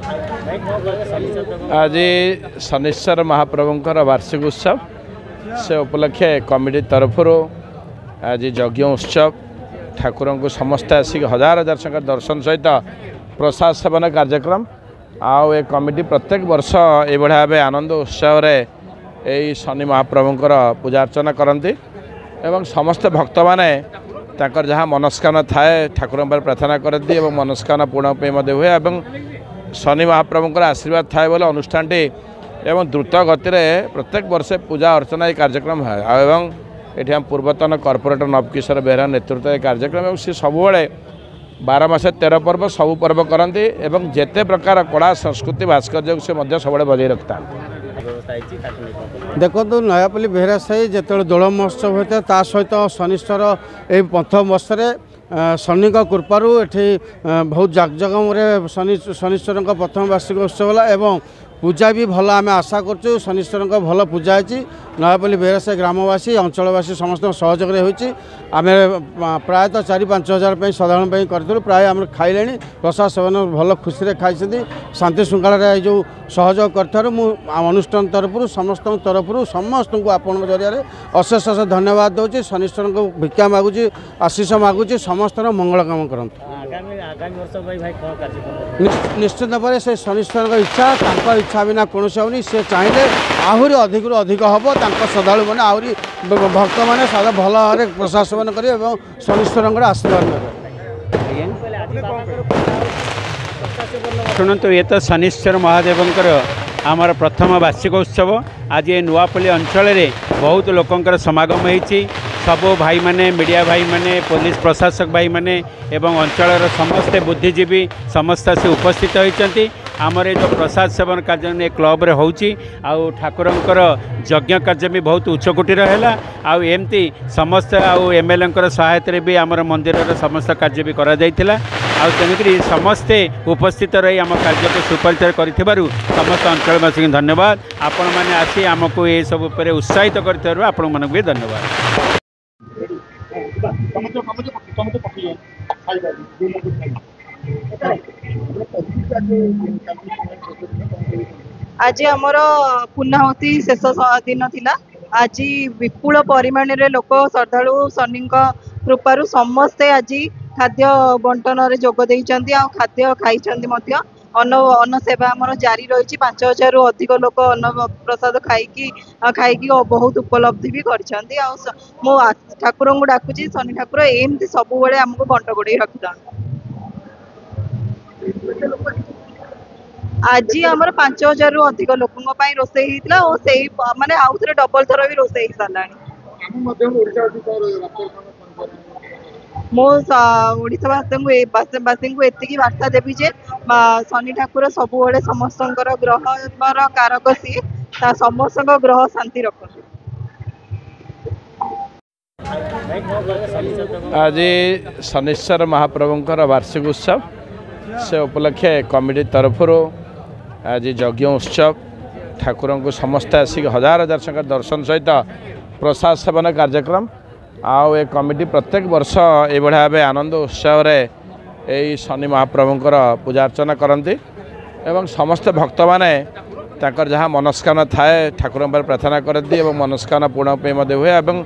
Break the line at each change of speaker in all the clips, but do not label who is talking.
आज शनिश्चर महाप्रभुंर वार्षिक उत्सव से उपलक्षे कमिटी तरफ आज यज्ञ उत्सव ठाकुर को समस्त आसिक हजार हजार संख्या दर्शन सहित प्रसाद सेवन कार्यक्रम आउ ए कमिटी प्रत्येक वर्ष ये भाव आनंद उत्सव यही शनि महाप्रभुंर पूजा अर्चना करती एवं समस्त भक्त मैंने जहाँ मनस्कामना थाए ठाकुर प्रार्थना करती और मनस्कामना पूर्ण हुए और शनि महाप्रभुंर आशीर्वाद थाए बोले अनुष्ठान एवं द्रुत गति प्रत्येक वर्ष पूजा अर्चना ये कार्यक्रम है एवं ये हम पूर्वतन कॉर्पोरेटर नवकिशोर बेहरा नेतृत्व ये कार्यक्रम सी सब 12 मास 13 पर्व सबू पर्व करती एवं जेते प्रकार कला संस्कृति भास्कर्य से सब बजाय रखता
देखो नयापल्ली बेहरा साई जो दोल महोत्सव होता है सहित शनिश्चर ये प्रथम वर्ष शनि कृपारू ये बहुत जाकजकम शनिश्वर प्रथम वार्षिक उत्सव है पूजा भी भल आम आशा करूँ शनिश्वर भल पूजा है नयापल्ली बेहरासाई ग्रामवासी अंचलवासी समस्त सहयोग आम प्रायतः 4-5 हजार साधारण करूँ प्राय आम खाइले प्रसाद सेवन भल खुशी खाई शांति श्रृंखला जो सहयोग कर अनुष्ठान तरफ समस्त तरफ समस्त को आपण जरिए अशेष अशेष धन्यवाद दूसरी शनिश्वर को भिक्षा मागुची आशीष मागुची समस्त मंगल काम करते निश्चित भाव से शनिश्वर इच्छा इच्छा बिना कौन होनी से चाहिए आहरी अधिक अधिक हम श्रद्धा मैंने आहरी भक्त मैंने सारा भल भाव प्रसाद सेवन करेंगे शनिश्वर आशीर्वाद
शुणु ये तो शनिश्वर महादेवंकर आमर प्रथम वार्षिक उत्सव आज ये नुआपल्ली अंचल बहुत लोकंर समागम होती सबो भाई माने मीडिया भाई माने पुलिस प्रशासक भाई माने एवं अंचल समस्ते बुद्धिजीवी समस्त से उपस्थित होती आमर जो प्रसाद सेवन कार्य क्लब रे होची आउ ठाकुरंकर यज्ञ कार्य भी बहुत उच्चकोटीर है आउ एमती समस्त आउ एमएलए सहायता भी आमर मंदिर समस्त कार्य भी करा जाइथिला आउ तेणुकरी समस्ते उपस्थित रही आम कार्य को सुपरिचय करिथिबारु समस्त अंचलवासी को धन्यवाद आपण माने आसी आमको ये सब पर उत्साहित करथिबारु आपण मानक भी धन्यवाद।
आज आमर पूर्णाहुति शेष दिन थिला आज विपुल परिमाण रे लोक श्रद्धालु शनि कृपारु समस्ते आज खाद्य बंटन रे जोग देइचंती आ खाद्य खाइचंती मध्य अन्न सेवा आमर जारी रही 5,000 रु अधिक लोक अन्न प्रसाद खाई बहुत उपलब्धि भी करछंती आ मो ठाकुर को डाकुची शनि ठाकुर एमती सब बेले आमको बंट गोड़े रखिदा आज आमर 5,000 रु अधिक लोकों रोषे होता और से माने आउ थे डबल थर भी रोषे हो सारा मो ओडावासी को एति वार्ता देवी जे शनि ठाकुर सब समस्त ग्रह कारक सी समस्त ग्रह शांति रखते
आज शनिश्चर महाप्रभुंर वार्षिक उत्सव से उपलक्षे कमिटी तरफ आज यज्ञ उत्सव ठाकुर को समस्त आसिक हजार हजार संख्या दर्शन सहित प्रसाद सेवन कार्यक्रम आउ ए कमिटी प्रत्येक वर्ष ये भाव आनंद उत्सव यही शनि महाप्रभुंर पूजा अर्चना करती एवं समस्त भक्त मैंने जहाँ मनस्कामना थाए ठाकुर प्रार्थना करती और मनस्कामना पूर्ण हुए और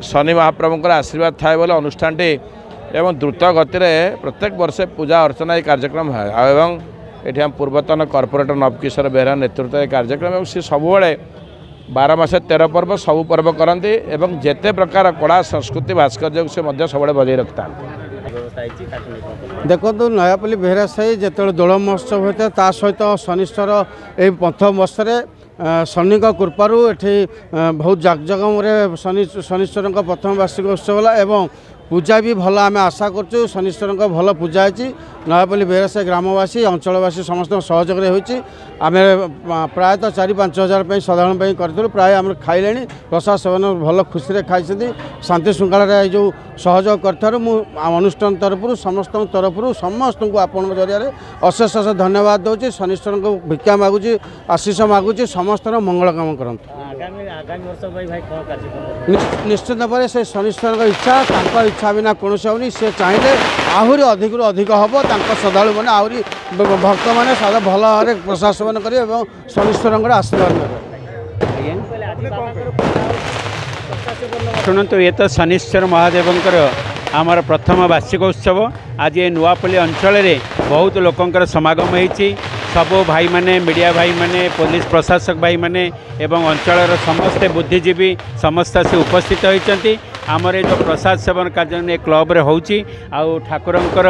शनि महाप्रभुंर आशीर्वाद थाए बोले अनुष्ठान एवं द्रुत गति प्रत्येक वर्ष पूजा अर्चना ये कार्यक्रम है एवं ये हम पूर्वतन कॉर्पोरेटर नवकिशोर बेहरा नेतृत्व ये कार्यक्रम सी सब 12 मास 13 पर्व सबू पर्व करती एवं जेते प्रकार कला संस्कृति भास्कर्य से सब बजाय रखता
देखो नयापल्ली बेहरा साई जो दोल महोत्सव होता है सहित शनिश्चर ये प्रथम वर्ष शनि कृपारू ये बहुत जाकजकम शनिश्वर प्रथम वार्षिक उत्सव है पूजा भी भल आम आशा करूँ शनिश्वर भल पूजा है नयापल्ली बेहरासाई ग्रामवासी अंचलवासी समस्त सहयोग आम प्रायतः 4-5 हजार साधारण करूँ प्राय आम खाइले प्रसाद सेवन भल खुशी खाई शांति श्रृंखला जो सहयोग कर अनुष्ठान तरफ समस्त तरफ समस्त को आपण जरिए अशेष अशेष धन्यवाद दूसरी शनिश्वर को भिक्षा मागुची आशीष मागुची समस्त मंगल काम करते।
आगामी वर्ष भाई कौन कार्यक्रम
निश्चित भाव से शनिश्वर इच्छा इच्छा बिना कौन होनी से चाहिए आहरी अधिक अधिक हम श्रद्धा मैंने आहरी भक्त मैंने सारा भल भाव प्रशासन करेंगे शनिश्वर आशीर्वाद
शुणु ये तो शनिश्वर महादेवंकर आमर प्रथम वार्षिक उत्सव आज ये नुआपल्ली अंचल में बहुत लोकंर समागम होती सबू भाई माने मीडिया भाई माने पुलिस प्रशासक भाई माने एवं अंचल समस्ते बुद्धिजीवी समस्त आसी उपस्थित होती आमर जो प्रसाद सेवन कार्य क्लब रे होची आउ ठाकुरंकर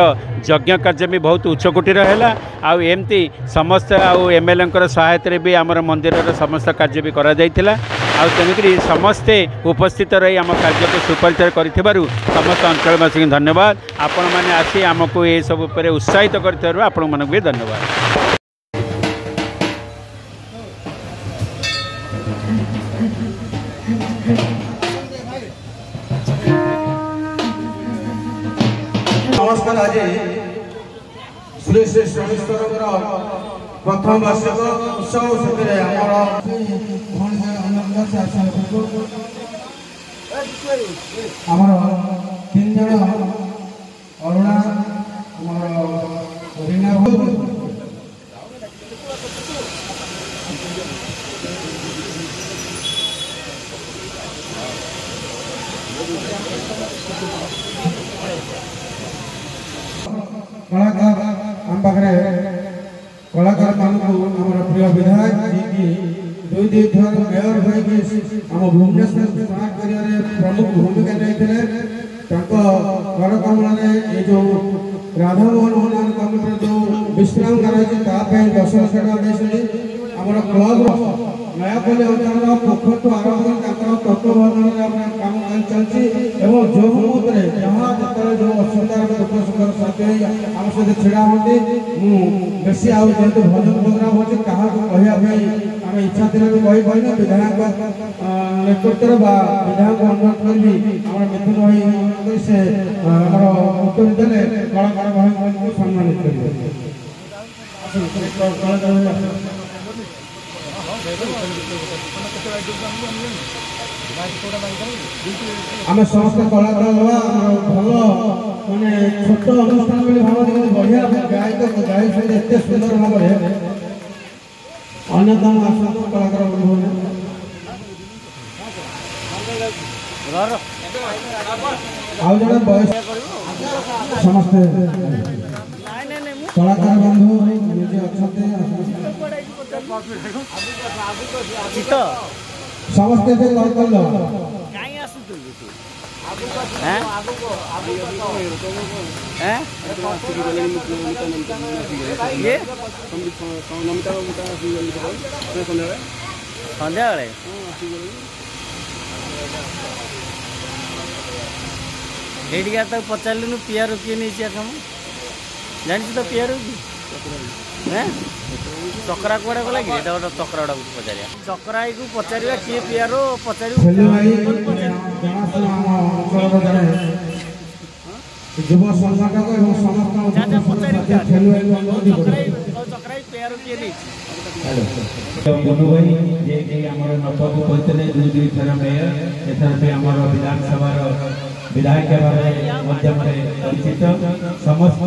यज्ञ कार्य भी बहुत उच्चकोटीर है आउ एमती समस्त आउ एमएलए सहायता भी आमर मंदिर समस्त कार्य भी करा जाइथिला आउ तेणुकरी समस्ते उपस्थित रही आम कार्य को सुपरिचय करिथिबारु समस्त अंचलवासी धन्यवाद आपण माने आसी आमको ये सब ऊपर उत्साहित करथिबारु आपण मानक भी धन्यवाद।
नमस्कार। आज श्री श्री शनिश्वर प्रथम वार्षिक उत्सव से आमर 3 जन अरुणा रीना कलाकार आम पाखे कलाकार मान प्रिय विधायक जी दुई दुई थर मेयर होगी आम भुवनेश्वर स्मार्ट करियर प्रमुख भूमिका नहीं कार्यक्रम ये जो राधा मोहन मोहन कमिटी जो विश्राम कराई 10 लाख टका आमर क्लब नयापल्ली अंचल पोखर आरंभ कर तत्वावधान काम चलती जो मुहूर्त जहाँ जो असुविधा दुख सुख साथी आम सहित ढड़ा होती बेसी आते भजन प्रोग्राम होती क्या कहवाई आम इच्छा थी कही विधायक नेतृत्व विधायक अनुरोध करी आम मिथुन भाई से उत्तर देने कलाकार भाई को सम्मानित करेंगे। आम समस्त कलाकार भल माने छोट अनुष्ठान भाव बढ़िया गायक गायक सहित एत सुंदर भाव अन्यतम आसत कलाकार आउ जड़े बयस समस्ते कलाकार बंधु निजे अच्छा समस्ते से कॉल कर लो
काई आसुतु हैं हैं ये संध्या बेले एडिया तक पचारलु पियारो किए नहीं कम जानी तो पियारो हैं चक्रा कुआड़े गला कि गोटे चक्रा गुड़ा पचार चक्रा को पचार किए पियारो पचार
युवा संगठक
चक्रा पियारो किए नहीं
गुनु भाई जे हमर नपक कहते दुई दुई थर मेयर एथर पे हमर विधानसभा विधायक माध्यम परिचित समस्त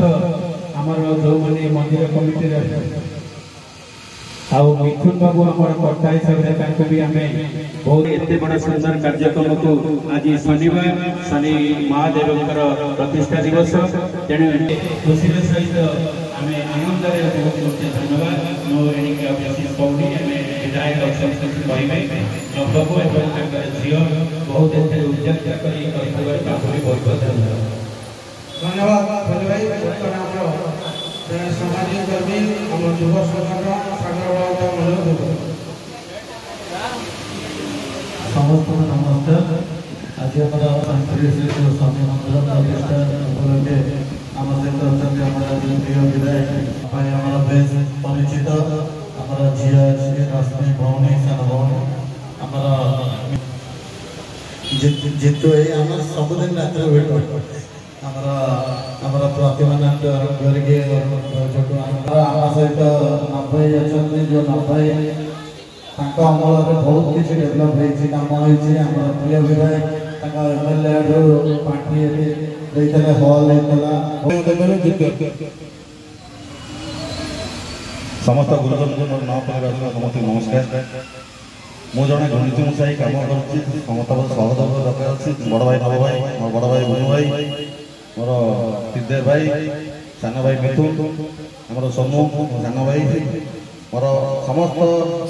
हमर जो माने मंदिर कमिटी आउ मिथुन बाबू आमर कर्ता हिसाब से भी आम बहुत एत बड़ा सुंदर कार्यक्रम को आज शनिवार शनि महादेव प्रतिष्ठा दिवस तेणु खुशी सहित आम आनंद बहुत धन्यवाद कौड़ी विधायक कहे नवबाबू और झील बहुत उद्यम कर बहुत
धन्यवाद सामाजिक कर्मी आम युव संगठन
समस्त नमस्कार। आज स्वामी मंदिर प्रतिष्ठा उपलक्षे आम सहित प्रिय विधायक बेस परिचित आम झील अच्छी रश्मि भौणी सान भौणी आम जितु आम सबुदिन रात भेट आमर प्रतिमा नाट्य करके आम सहित नब्बई अच्छा जो नब्बई अमल बहुत किसी डेभलप होम होमर प्रिय विधायक एमएलए पार्टी हल
समस्त गुरुजन ना समस्त नमस्कार मु जड़े गणित मुसाई कम कर समस्त सहयोग दरकार अच्छी बड़ भाई नव भाई मोर बड़ भाई बुनु भाई मोर सिद्धेर भाई सान भाई मिथुन आम सोनू सान भाई मोर समस्त